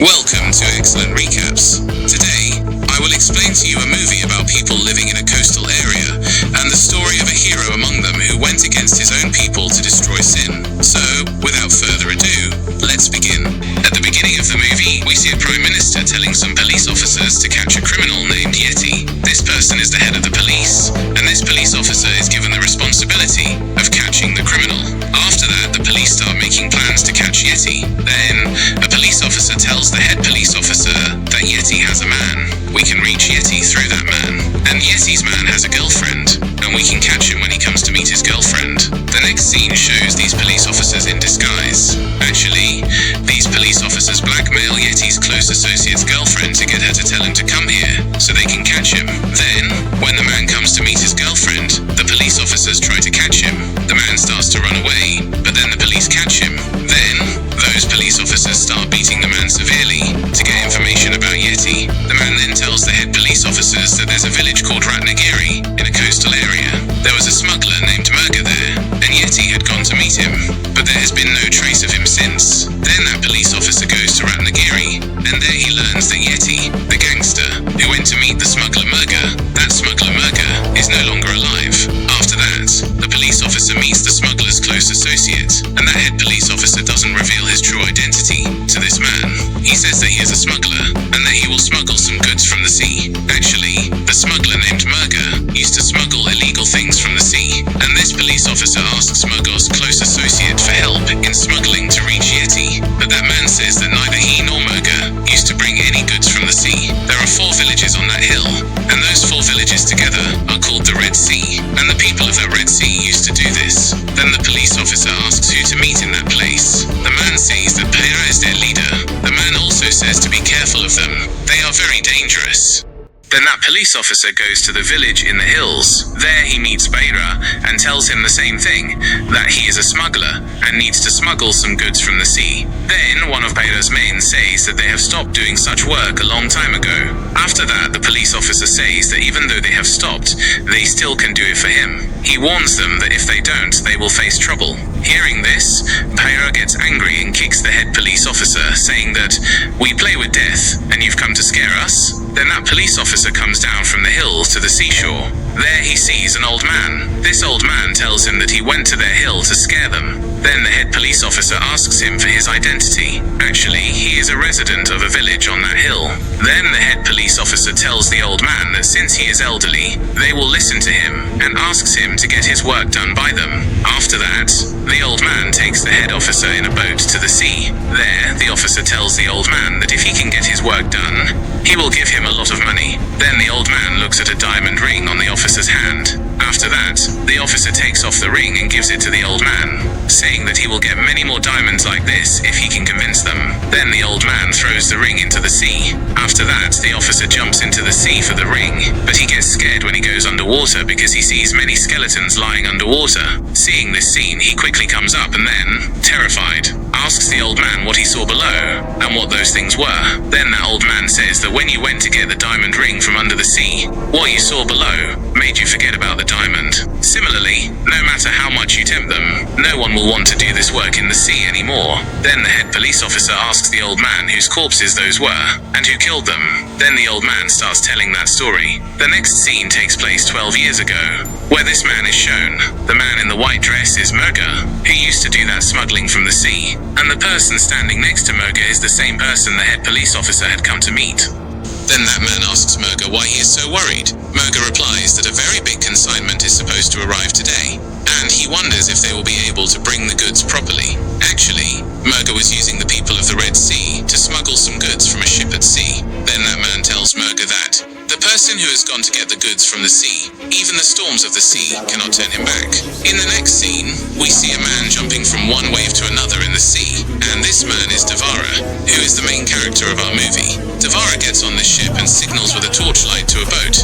Welcome to Excellent Recaps. Today, I will explain to you a movie about people living in a coastal area and the story of a hero among them who went against his own people to destroy sin. So, without further ado, let's begin. At the beginning of the movie, we see a Prime Minister telling some police officers to catch a criminal named Yeti. This person is the head of the police, and this police officer is given the responsibility of catching the criminal. After that, the police start making plans to catch Yeti. Then, a police officer tells the head police officer that Yeti has a man. We can reach Yeti through that man. And Yeti's man has a girlfriend, and we can catch him when he comes to meet his girlfriend. The next scene shows these police officers in disguise. Actually, these police officers blackmail Yeti's close associate's girlfriend to get her to tell him to come here, so they can catch him. Then, when the man comes to meet his girlfriend, the police officers try to catch him. The man starts to run away, but then the police catch him. Then, those police officers start beating the man severely to get information about Yeti. The man then tells the head police officers that there's a village called Ratnagiri in a coastal area. There was a smuggler named Murga there, and Yeti had gone to meet him, but there has been no trace of him since. Then that police officer goes to Ratnagiri, and there he learns that Yeti, the gangster who went to meet the smuggler Murga, that smuggler Murga is no longer alive. After that, the police officer meets the smuggler's close associate, and that head police officer doesn't reveal his true identity to this man. He says that he is a smuggler, and that he will smuggle some goods from the sea. Actually, the smuggler named Murga used to smuggle illegal things from the sea, and this police officer asks Murga's close associate for help in smuggling to reach Yeti, but that man says that neither he nor Murga used to bring any goods from the sea. There are 4 villages on that hill, and those 4 villages together are called the Red Sea, and the people of that Red Sea used to do this. Then the police officer asks who to meet in that place. The man sees that Devara is their leader. The man also says to be careful of them. They are very dangerous. Then that police officer goes to the village in the hills. There he meets Devara and tells him the same thing, that he is a smuggler and needs to smuggle some goods from the sea. Then one of Devara's men says that they have stopped doing such work a long time ago. After that, the police officer says that even though they have stopped, they still can do it for him. He warns them that if they don't, they will face trouble. Hearing this, Devara gets angry and kicks the head police officer, saying that, "We play with death, and you've come to scare us?" Then that police officer comes down from the hills to the seashore. There he sees an old man. This old man tells him that he went to their hill to scare them. Then the head police officer asks him for his identity. Actually, he is a resident of a village on that hill. Then the head police officer tells the old man that since he is elderly, they will listen to him and asks him to get his work done by them. After that, the old man takes the head officer in a boat to the sea. There, the officer tells the old man that if he can get his work done, he will give him a lot of money. Then the old man looks at a diamond ring on the officer's hand. After that, the officer takes off the ring and gives it to the old man, saying that he will get many more diamonds like this if he can convince them. Then the old man throws the ring into the sea. After that, the officer jumps into the sea for the ring, but he gets scared when he goes underwater because he sees many skeletons lying underwater. Seeing this scene, he quickly comes up and then, terrified, asks the old man what he saw below and what those things were. Then that old man says that when you went to get the diamond ring from under the sea, what you saw below made you forget about the diamond. Similarly, no matter how much you tempt them, no one will want to do this work in the sea anymore. Then the head police officer asks the old man whose corpses those were and who killed them. Then the old man starts telling that story. The next scene takes place 12 years ago, where this man is shown. The man in the white dress is Murga, who used to do that smuggling from the sea, and the person standing next to Murga is the same person the head police officer had come to meet. Then that man asks Murga why he is so worried. Murga replies that a very big consignment is supposed to arrive today, and he wonders if they will be able to bring the goods properly. Actually, Murga was using the people of the Red Sea to smuggle some goods from a ship at sea. Then that man tells Murga that the person who has gone to get the goods from the sea, even the storms of the sea cannot turn him back. In the next scene, we see a man jumping from one wave to another in the sea, and this man is Devara, who is the main character of our movie. Devara gets on the ship and signals with a torchlight to a boat,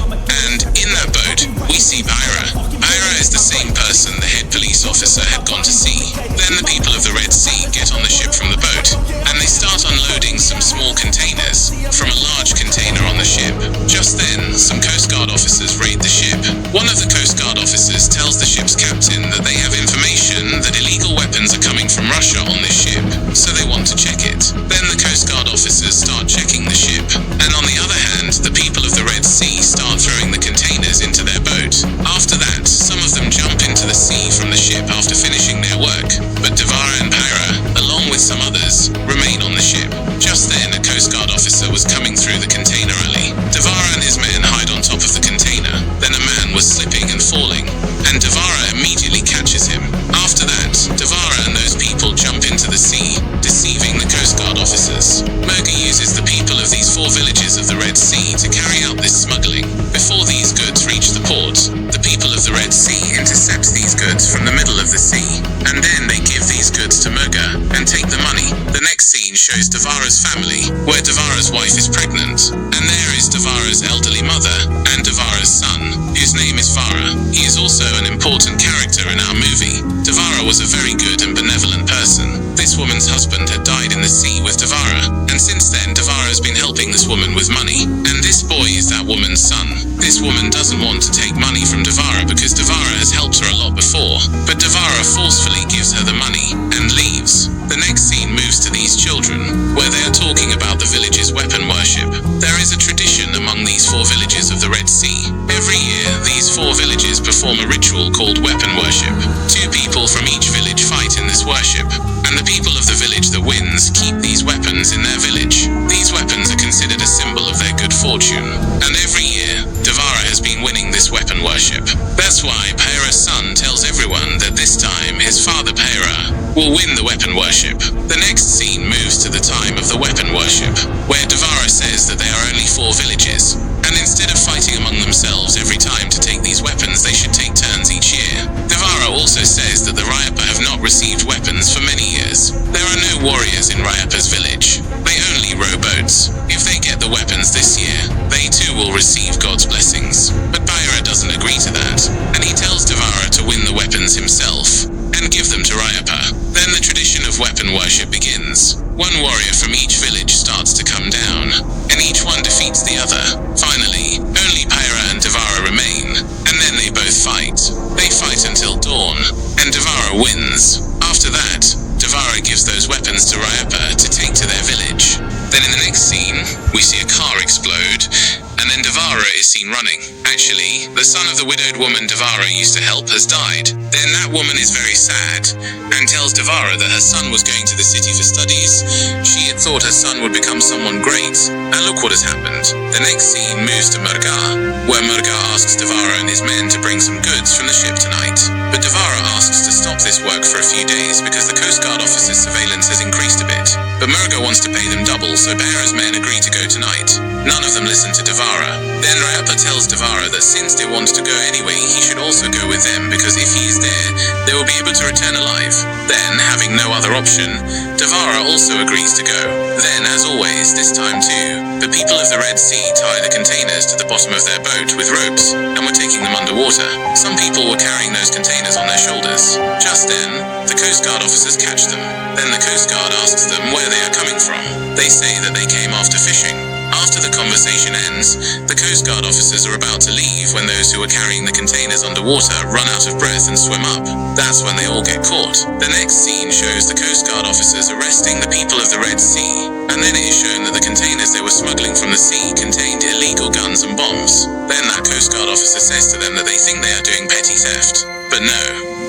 and in that boat, we see Devara. Devara is the same person the head police officer had gone to see. Then the people of the Red Sea get on the ship from the boat, and they start unloading some small containers from a large container on the ship. Just then, some Coast Guard officers raid the ship. One of the Coast Guard officers tells the ship's captain that they have information that illegal weapons are coming from Russia on this ship, so they want to check it. Then the Coast Guard officers start start checking the ship, and on the other hand, the people of the Red Sea start throwing the containers into their boat. After that, some of them jump into the sea from the ship after finishing their work, but Devara and Pyra, along with some others, remain on the ship. Just then, a Coast Guard officer was coming through the container alley. Devara and his men hide on top of the container. Then a man was slipping and falling, and Devara immediately catches him. After that, Devara and those people jump into the sea, deceiving the Coast Guard officers. Murga uses the people of these 4 villages of the Red Sea to carry out this smuggling. Before these goods reach the port, the people of the Red Sea intercept these goods from the middle of the sea, and then they give these goods to Murga and take the money. The next scene shows Devara's family, where Devara's wife is pregnant, and there is Devara's elderly mother and Devara's son, whose name is Vara. He is also an important character in our movie. Devara was a very good and benevolent person. This woman's husband had died in the sea with Devara, and since then Devara has been helping this woman with money, and this boy is that woman's son. This woman doesn't want to take money from Devara because Devara has helped her a lot before, but Devara forcefully gives her the money and leaves. The next scene moves to these children, where they are talking about the village's weapon worship. There is a tradition among these 4 villages of the Red Sea. Every year, these 4 villages perform a ritual called weapon worship. 2 people from each village fight in this worship, and the people of the village that wins keep these weapons in their village. These weapons are considered a symbol of their good fortune, and every year, Devara has been winning this weapon worship. That's why Pyra's son tells everyone that this time his father Pyra will win the weapon worship. The next scene moves to the time of the weapon worship, where Devara says that there are only 4 villages, and instead of fighting among themselves every time to take these weapons, they should take turns each year. Devara also says that the Rayapa have not received weapons for many years. There are no warriors in Rayapa's village. They only row boats. If they get the weapons this year, they too will receive God's blessings. But Pyra doesn't agree to that, and he tells Devara to win the weapons himself and give them to Rayapa. Then the tradition of weapon worship begins. 1 warrior from each village starts to come down, and each one defeats the other. Finally, only Pyra and Devara remain, and then they both fight. They fight until dawn, and Devara wins. After that, Devara gives those weapons to Rayapa to take to their village. Then in the next scene, we see a car explode, and then Devara is seen running. Actually, the son of the widowed woman Devara used to help has died. Then that woman is very sad, and tells Devara that her son was going to the city for studies. She had thought her son would become someone great, and look what has happened. The next scene moves to Murga, where Murga asks Devara and his men to bring some goods from the ship tonight. But Devara asks to stop this work for a few days because the Coast Guard officer's surveillance has increased a bit. But Murga wants to pay them double, so Pyra's men agree to go tonight. None of them listen to Devara. Then Rayapa tells Devara that since they want to go anyway, he should also go with them because if he is there, they will be able to return alive. Then, having no other option, Devara also agrees to go. Then, as always, this time too, the people of the Red Sea tie the containers to the bottom of their boat with ropes and were taking them underwater. Some people were carrying those containers on their shoulders. Just then, the Coast Guard officers catch them. Then the Coast Guard asks them where they are coming from. They say that they came after fishing. After the conversation ends, the Coast Guard officers are about to leave when those who were carrying the containers underwater run out of breath and swim up. That's when they all get caught. The next scene shows the Coast Guard officers arresting the people of the Red Sea, and then it is shown that the containers they were smuggling from the sea contained illegal guns and bombs. Then that Coast Guard officer says to them that they think they are doing petty theft. But no,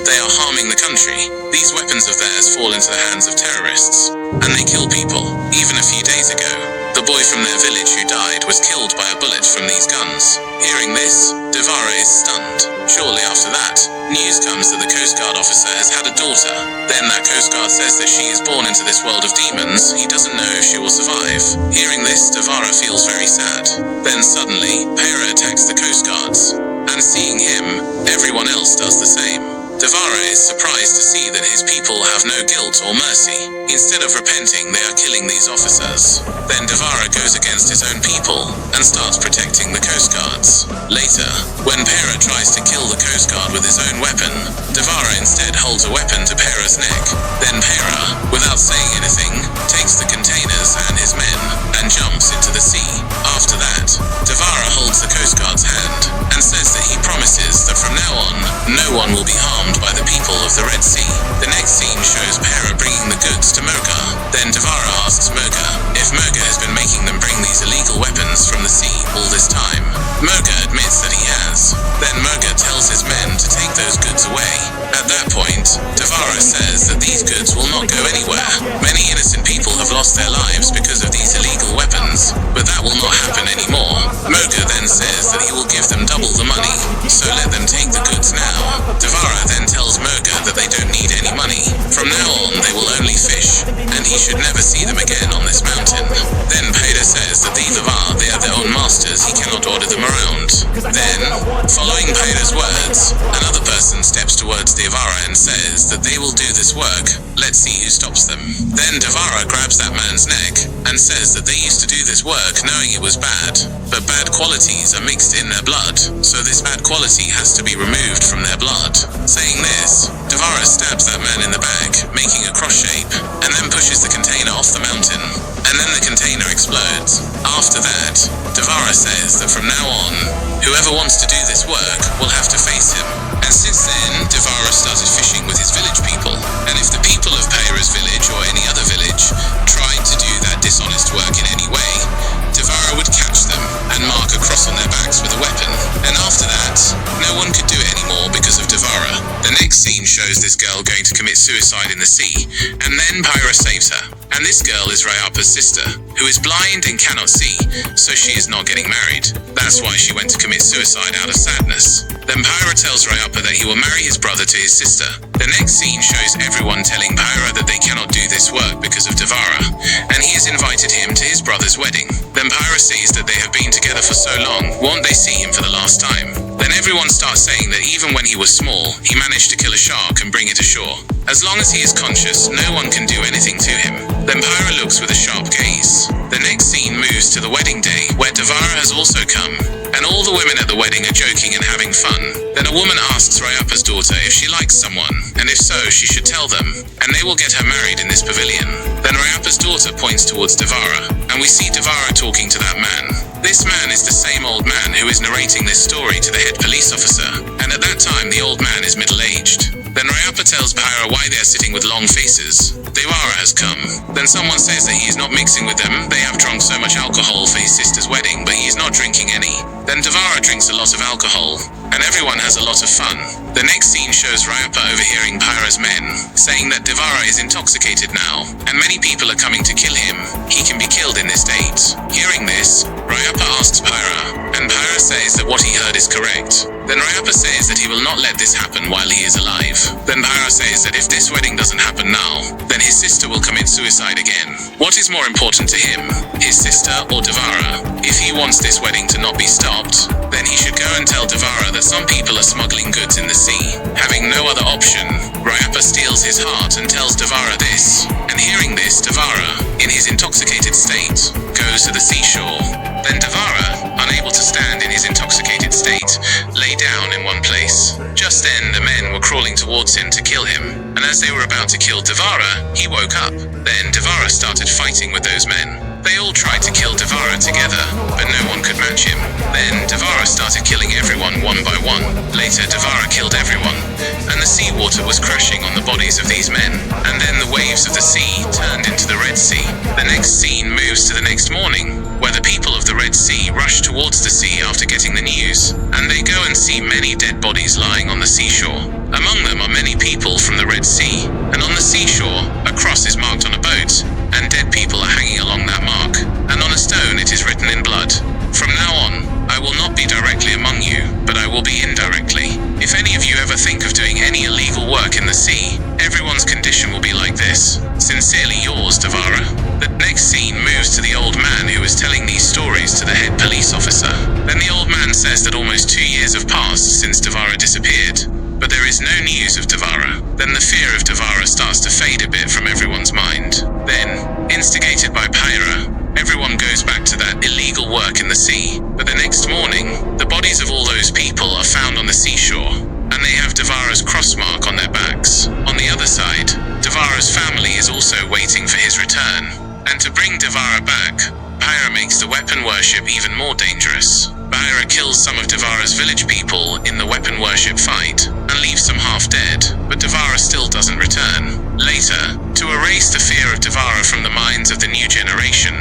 they are harming the country. These weapons of theirs fall into the hands of terrorists, and they kill people. Even a few days ago, the boy from their village who died was killed by a bullet from these guns. Hearing this, Devara is stunned. Shortly after that, news comes that the Coast Guard officer has had a daughter. Then that Coast Guard says that she is born into this world of demons. He doesn't know if she will survive. Hearing this, Devara feels very sad. Then suddenly, Pyra attacks the Coast Guards, and seeing him, everyone else does the same. Devara is surprised to see that his people have no guilt or mercy. Instead of repenting, they are killing these officers. Then Devara goes against his own people and starts protecting the Coast Guards. Later, when Pyra tries to kill the Coast Guard with his own weapon, Devara instead holds a weapon to Pyra's neck. Then Pyra, without saying anything, takes the containers and his men and jumps into the sea. After that, Devara holds the Coast Guard's hand and says that he promises that from now on, no one will be harmed by the people of the Red Sea. The next scene shows Pyra bringing the goods to Mocha, Then Devara asks Murga if Murga has been making them bring these illegal weapons from the sea all this time. Murga admits that he has. Then Murga tells his men to take those goods away. At that point, Devara says that these goods will not go anywhere. Many innocent people have lost their lives because of these illegal weapons, but that will not happen anymore. Murga then says that he will give them double the money, so let them take the goods now. Devara then tells Murga that they don't need any money. From now on, they will only fish, and he should never see them again on this mountain. Then Peda says that the Devara, they are their own masters, he cannot order them around. Then, following Peda's words, another person steps towards Devara and says that they will do this work. Let's see who stops them. Then Devara grabs that man's neck and says that they used to do this work knowing it was bad, but bad qualities are mixed in their blood, so this bad quality has to be removed from their blood. Saying this, Devara stabs that man in the back, making a cross shape, and then pushes the container off the mountain, and then the container explodes. After that, Devara says that from now on, whoever wants to do this work will have to face him. And since then, Devara started fishing with his village people, and if the people of Peyra's village or any other village tried to do that dishonest work in any way, Devara would catch them and mark a cross on their backs with a weapon. And after that, no one could do it anymore because of Devara. The next scene shows this girl going to commit suicide in the sea, and then Peyra saves her. And this girl is Rayapa's sister, who is blind and cannot see, so she is not getting married. That's why she went to commit suicide out of sadness. Then Peyra tells Rayapa that he will marry his brother to his sister. The next scene shows everyone telling Peyra that they cannot do this work because of Devara, and he has invited him to his brother's wedding. Then Peyra sees that they have been together for so long, won't they see him for the last time? Then everyone starts saying that even when he was small, he managed to kill a shark and bring it ashore. As long as he is conscious, no one can do anything to him. Then Peyra looks with a sharp gaze. The next scene moves to the wedding day, where Devara has also come, and all the women at the wedding are joking and having fun. Then a woman asks Rayapa's daughter if she likes someone, and if so, she should tell them, and they will get her married in this pavilion. Then Rayapa's daughter points towards Devara, and we see Devara talking to that man. This man is the same old man who is narrating this story to the head police officer, and at that time the old man is middle-aged. Then Rayapa tells Peyra why they are sitting with long faces. Devara has come. Then someone says that he is not mixing with them. They have drunk so much alcohol for his sister's wedding, but he is not drinking any. Then Devara drinks a lot of alcohol, and everyone has a lot of fun. The next scene shows Rayapa overhearing Peyra's men, saying that Devara is intoxicated now, and many people are coming to kill him. He can be killed in this state. Hearing this, Rayapa asks Peyra, and Peyra says that what he heard is correct. Then Rayapa says that he will not let this happen while he is alive. Then Peyra says that if this wedding doesn't happen now, then his sister will commit suicide again. What is more important to him, his sister or Devara? If he wants this wedding to not be stopped, then he should go and tell Devara that some people are smuggling goods in the sea. Having no other option, Rayapa steals his heart and tells Devara this. And hearing this, Devara, in his intoxicated state, goes to the seashore. Then Devara, unable to stand in his intoxicated state, lay down in one place. Just then, the men were crawling towards him to kill him, and as they were about to kill Devara, he woke up. Then Devara started fighting with those men. They all tried to kill Devara together, but no one could match him. Then Devara started killing everyone one by one. Later, Devara killed everyone, and the seawater was crashing on the bodies of these men. And then the waves of the sea turned into the Red Sea. The next scene moves to the next morning, where the people of the Red Sea rush towards the sea after getting the news, and they go and see many dead bodies lying on the seashore. Among them are many people from the Red Sea, and on the seashore, a cross is marked on a boat, and dead people are hanging along that mark, and on a stone it is written in blood, "From now on, I will not be directly among you, but I will be indirectly. If any of you ever think of doing any illegal work in the sea, everyone's condition will be like this. Sincerely yours, Devara." The next scene moves to the old man who is telling these stories to the head police officer. Then the old man says that almost 2 years have passed since Devara disappeared, but there is no news of Devara. Then the fear of Devara starts to fade a bit from everyone's mind. Then, instigated by Peyra, everyone goes back to that illegal work in the sea. But the next morning, the bodies of all those people are found on the seashore, and they have Devara's cross mark on their backs. On the other side, Devara's family is also waiting for his return. And to bring Devara back, Peyra makes the weapon worship even more dangerous. Peyra kills some of Devara's village people in the weapon worship fight, and leaves them half dead, but Devara still doesn't return. Later, to erase the fear of Devara from the minds of the new generation,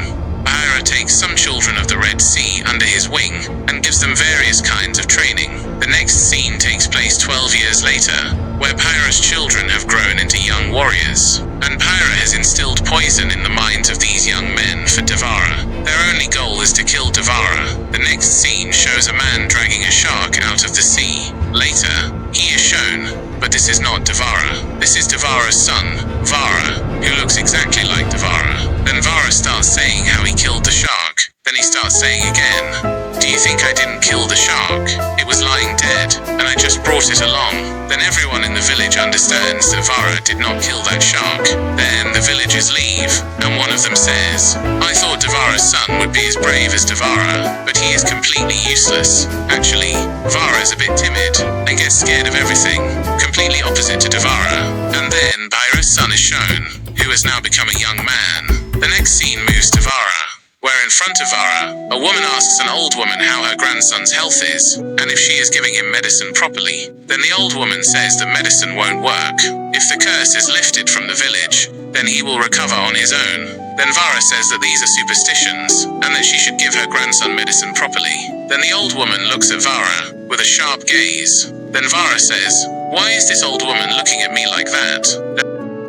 Bhaira takes some children of the Red Sea under his wing and gives them various kinds of training. The next scene takes place 12 years later, where Bhaira's children have grown into young warriors, and Bhaira has instilled poison in the minds of these young men for Devara. Their only goal is to kill Devara. The next scene shows a man dragging a shark out of the sea. Later, he is shown, but this is not Devara. This is Devara's son, Vara, who looks exactly like Devara. Then Vara starts saying how he killed the shark. Then he starts saying again, "Do you think I didn't kill the shark? It was lying dead, and I just brought it along." Then everyone in the village understands that Vara did not kill that shark. Then the villagers leave, and one of them says, "I thought Devara's son would be as brave as Devara, but he is completely useless. Actually, Vara is a bit timid and gets scared of everything, completely opposite to Devara." And then Bhaira's son is shown, who has now become a young man. The next scene moves to Vara, where in front of Vara, a woman asks an old woman how her grandson's health is, and if she is giving him medicine properly. Then the old woman says that medicine won't work. If the curse is lifted from the village, then he will recover on his own. Then Vara says that these are superstitions, and that she should give her grandson medicine properly. Then the old woman looks at Vara with a sharp gaze. Then Vara says, "Why is this old woman looking at me like that?"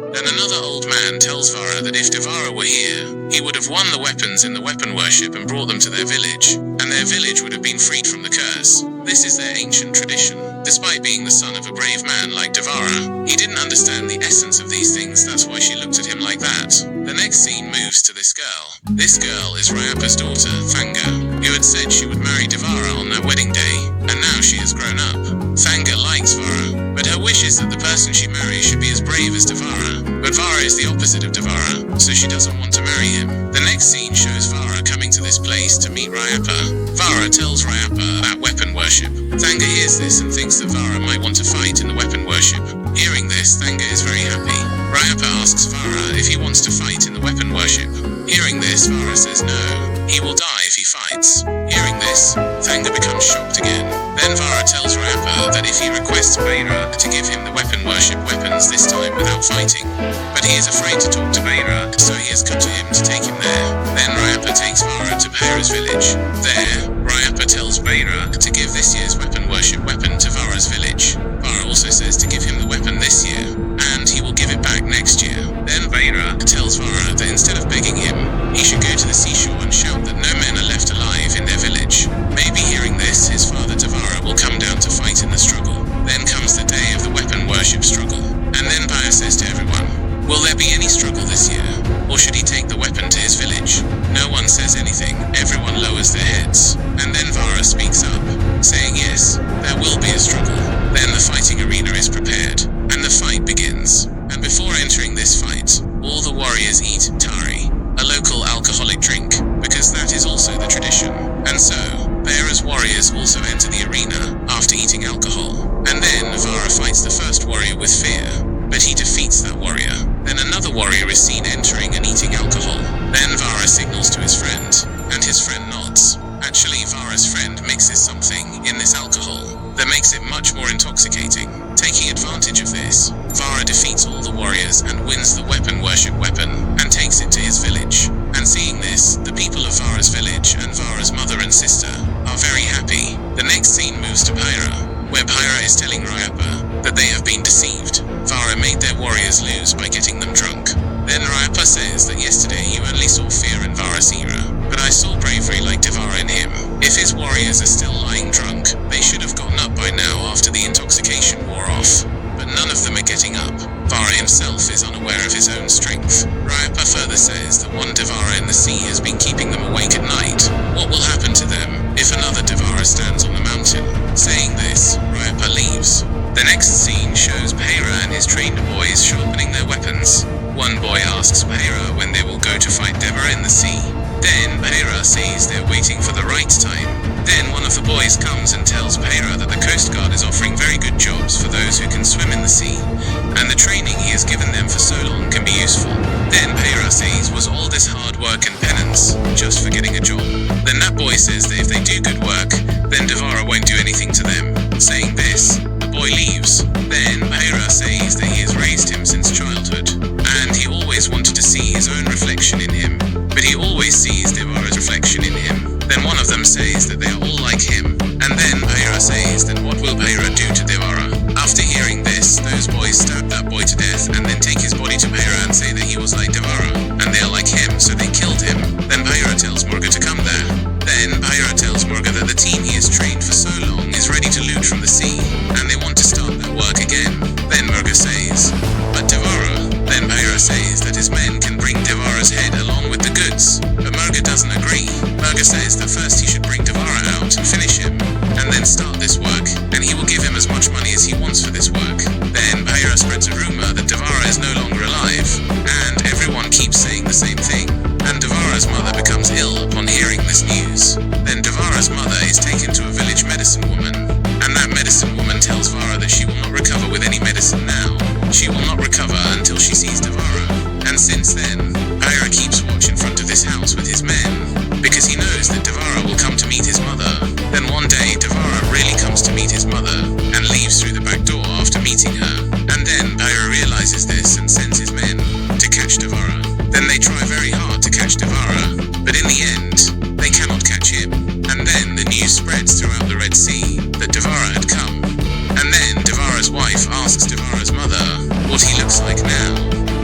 Then another old man tells Vara that if Devara were here, he would have won the weapons in the weapon worship and brought them to their village, and their village would have been freed from the curse. This is their ancient tradition. Despite being the son of a brave man like Devara, he didn't understand the essence of these things, that's why she looked at him like that. The next scene moves to this girl. This girl is Rayapa's daughter, Thanga, who had said she would marry Devara on that wedding day, and now she has grown up. Thanga likes Vara, but her wish is that the person she marries should be as brave as Devara. But Vara is the opposite of Devara, so she doesn't want to marry him. The next scene shows Vara coming to this place to meet Rayapa. Vara tells Rayapa about weapon worship. Thanga hears this and thinks that Vara might want to fight in the weapon worship. Hearing this, Thanga is very happy. Rayapa asks Vara if he wants to fight in the weapon worship. Hearing this, Vara says no, he will die if he fights. Hearing this, Thanga becomes shocked again. Then Vara tells Rayapa that if he requests Devara to give him the weapon worship weapons this time without fighting, but he is afraid to talk to Devara, so he has come to him to take him there. Then Rayapa takes Vara to Devara's village. There, Rayapa tells Devara to give this year's weapon worship weapon to Vara's village. Vara also says to give him the weapon this year, and he will give it back next year. Then Devara tells Vara that instead of begging him, he should go to the seashore and shout that no men are left alive in their village. Maybe hearing this, his father Devara will come down to fight in the struggle. Then comes the day of the weapon worship struggle, and then Bhaira says to everyone, "Will there be any struggle this year, or should he take the weapon to his village?" No one says anything, everyone lowers their heads, and then Vara speaks up, saying yes, there will be a struggle. Then the fighting arena is prepared, and the fight begins. And before entering this fight, all the warriors eat tari, a local alcoholic drink, because that is also the tradition. And so, Bhaira's warriors also enter the arena after eating alcohol. And then Vara fights the first warrior with fear, but he defeats that warrior. Then another warrior is seen entering and eating alcohol. Then Vara signals to his friend, and his friend nods. Actually, Vara's friend mixes something in this alcohol that makes it much more intoxicating. Taking advantage of this, Vara defeats all the warriors and wins the weapon worship weapon and takes it to his village. And seeing this, the people of Vara's village and Vara's mother and sister are very happy. The next scene moves to Bhaira, where Bhaira is telling Rayapa that they have been deceived. Vara made their warriors lose by getting them drunk. Then Rayapa says that yesterday you only saw fear in Varasira, but I saw bravery like Devara in him. If his warriors are still lying drunk, they should have gotten up by now after the intoxication wore off. But none of them are getting up. Vara himself is unaware of his own strength. Rayapa further says that one Devara in the sea has been keeping them awake at night. What will happen to them if another Devara stands on the mountain? Saying this, Rayapa leaves. The next scene shows Bhaira and his trained boys sharpening their weapons. One boy asks Bhaira when they will go to fight Devara in the sea. Then Bhaira says they're waiting for the right time. Then one of the boys comes and tells Bhaira that the Coast Guard is offering very good jobs for those who can swim in the sea, and the training he has given them for so long can be useful. Then Bhaira says, was all this hard work and penance just for getting a job? Then that boy says that if they do good work, then Devara won't do anything to them. Saying this, the boy leaves. Then Bhaira says that he has raised him since childhood, see his own reflection in him, but he always sees Devara's reflection in him. Then one of them says that they are all like him, and then Bhaira says, then what will Bhaira do to Devara? After hearing this, those boys stab that boy to death and then take his body to Bhaira and say that he was like Devara, and they are like him, so they killed him. Then Bhaira tells Murga to come there. Then Bhaira tells Murga that the team he has trained for so long is ready to loot from the sea, and they want to start that work again. Then Murga says, but Devara. Then Bhaira says that his men can bring Devara's head along with the goods, but Murga doesn't agree. Murga says that first he should bring Devara out and finish him, and then start this work, and he will give him as much money as he wants for this work. Then Bhaira spreads a rumor that Devara is no longer alive, and everyone keeps saying the same thing, and Devara's mother becomes ill upon hearing this news. Then Devara's mother is taken to a village medicine woman, and that medicine woman tells Vara that she will not recover with any medicine now. She will not recover until she sees Devara, and since then, Bhaira keeps watch in front of this house with his men, because he knows that Devara will come to meet his mother. Then one day, Devara really comes to meet his mother, and leaves through the back door after meeting her, and then Bhaira realizes this and sends his men to catch Devara. Then they try very hard to catch Devara, but in the end, they cannot catch him, and then the news spreads throughout the Red Sea that Devara had come. And then Devara's wife asks Devara's mother what he looks like now,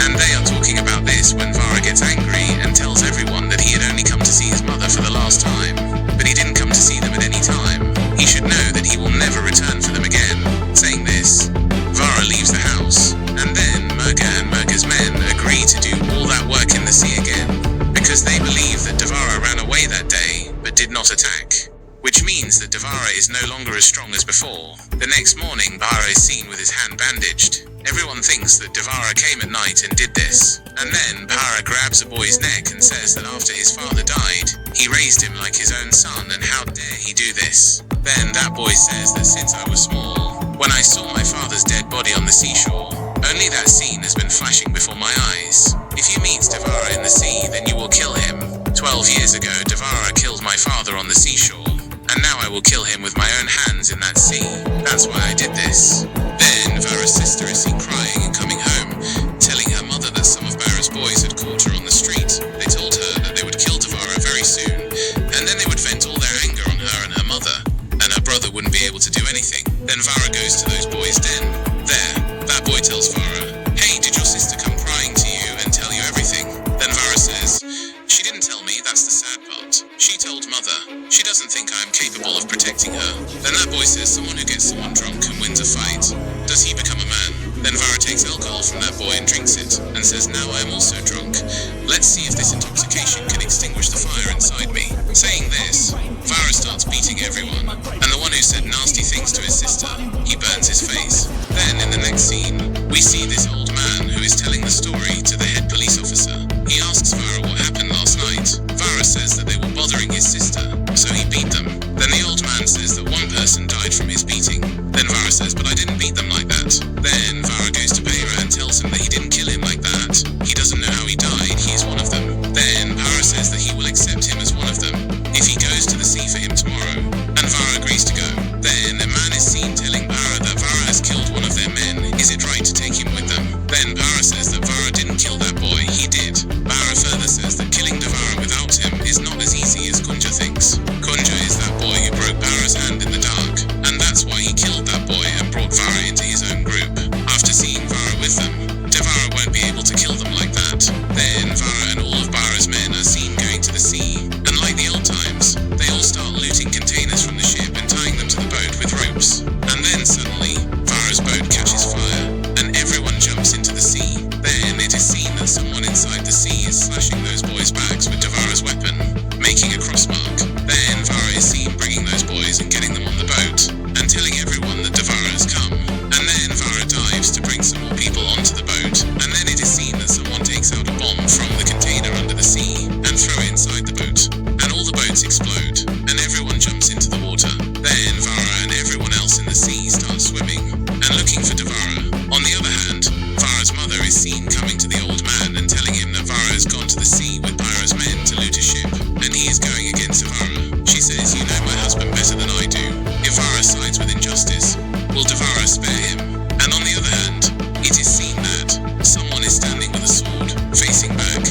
and they are talking about this when Vara gets angry and tells everyone that he had only come to see his mother for the last time, but he didn't come to see them at any time. He should know that he will never return for them again. Saying this, Vara leaves the house, and then Murga and Murga's men agree to do all that work in the sea again, because they believe that Devara ran away that day, but did not attack. Which means that Devara is no longer as strong as before. The next morning, Bhaira is seen with his hand bandaged. Everyone thinks that Devara came at night and did this. And then Bhaira grabs a boy's neck and says that after his father died, he raised him like his own son, and how dare he do this? Then that boy says that since I was small, when I saw my father's dead body on the seashore, only that scene has been flashing before my eyes. If you meet Devara in the sea, then you will kill him. 12 years ago, Devara killed my father on the seashore, and now I will kill him with my own hands in that sea. That's why I did this. Then Vara's sister is seen crying and coming home, telling her mother that some of Bhaira's boys had caught her on the street. They told her that they would kill Devara very soon, and then they would vent all their anger on her and her mother, and her brother wouldn't be able to do anything. Then Vara goes to those boys' den. There, that boy tells Vara, hey, did your sister come crying to you and tell you everything? Then Vara says, she didn't tell me, that's the sad part. She told mother. She doesn't think I am capable of protecting her. Then that boy says someone who gets someone drunk and wins a fight, does he become a man? Then Vara takes alcohol from that boy and drinks it, and says now I am also drunk. Let's see if this intoxication can extinguish the fire inside me. Saying this, Vara starts beating everyone, and the one who said nasty things to his sister, he burns his face. Then in the next scene, we see this old man who is telling the story to the head police officer. He asks Vara what happened last night. Vara says that they were bothering his sister, so he beat them. Then the old man says that one person died from his beating. Then Vara says, but I didn't beat them like that. Then Vara goes to Bhaira and tells him that he didn't kill him like that. He doesn't know how he died, he is one of them. Then Bhaira says that he will accept him as one of them if he goes to the sea for him tomorrow, and Vara agrees to go. Then a man is seen telling Bhaira that Vara has killed one of their men. Is it right to take him with them? Then Bhaira says that Vara didn't kill that boy, he did. Bhaira further says that killing Devara without him is not as easy as Kunja thinks. Kunja is that boy who broke Bhaira's hand in the dark, and that's why he killed that boy and brought Vara into his own group. After seeing Vara with them, Devara won't be able to kill them like that. Then Vara and all of Bhaira's men are seen going to the sea, and like the old times, they all start looting containers from the ship and tying them to the boat with ropes. And then suddenly, Vara's boat catches fire, and everyone jumps into the sea. Then it is seen that someone inside the sea is slashing those boys' backs with Devara's weapon, making a cross mark. Then Vara is seen bringing those boys and getting them on the boat, and telling everyone that Devara has come. And then Vara dives to bring some more people onto the boat, and then it is seen that someone takes out a bomb from the container under the sea and throw it inside the boat, and all the boats explode, and everyone jumps into the water. Then Vara and everyone else in the sea start swimming and looking for Devara. On the other hand, Vara's mother is seen coming to the old man and telling him that Vara has gone to the sea with Bhaira's men to loot a ship, and he is going against Devara. She says, you know my husband better than I do. If Vara sides with injustice, will Devara spare him? And on the other hand, it is seen that someone is standing with a sword, facing back,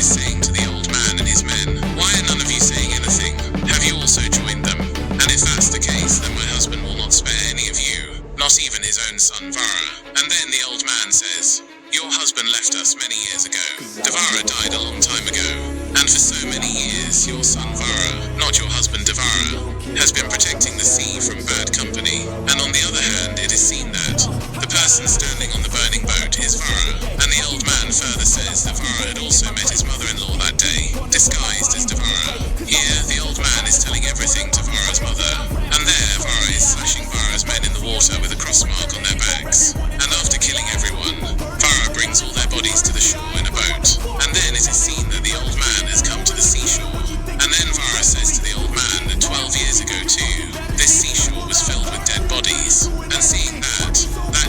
is saying to the old man and his men, "Why are none of you saying anything? Have you also joined them? And if that's the case, then my husband will not spare any of you, not even his own son Vara." And then the old man says, "Your husband left us many years ago. Devara died a long time ago. And for so many years, your son Vara, not your husband Devara, has been protecting the sea from bad company. And on the other hand, it is seen that the person standing on the burning boat is Vara." And the old man further says that Vara had also met his mother-in-law that day, disguised as Devara. Here, the old man is telling everything to Vara's mother. And there, Vara is slashing Vara's men in the water with a cross mark on their backs. And after killing everyone, Vara brings all their bodies to the shore in a boat. And then it is seen that the old man has come to the seashore. And then Vara says to the old man that 12 years ago too, this seashore was filled with dead bodies. And seeing that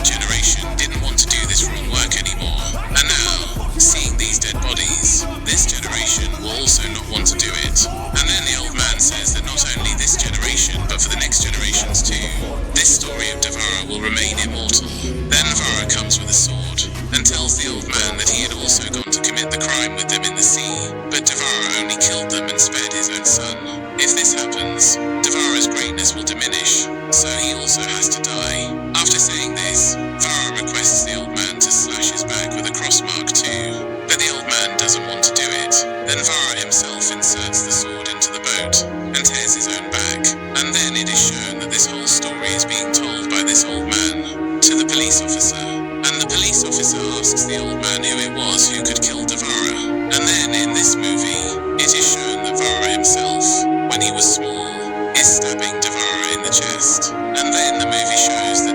generation didn't want to do this wrong work anymore. And now, seeing these dead bodies, this generation will also not want to do it. And then the old man says that not only this generation, but for the next generations too, this story of Devara will remain immortal. Then Vara comes with a sword and tells the old man that he had also gone to commit the crime with them in the sea, but Devara only killed them and spared his own son. If this happens, Devara's greatness will diminish, so he also has to die. After saying this, Vara requests the old man to slash his back with a cross mark too, but the old man doesn't want to do it. Then Vara himself inserts the sword into the boat and tears his own back, and then it is shown that this whole story is being told by this old man to the police officer. And the police officer asks the old man who it was who could kill Devara. And then in this movie, it is shown that Vara himself, when he was small, is stabbing Devara in the chest. And then the movie shows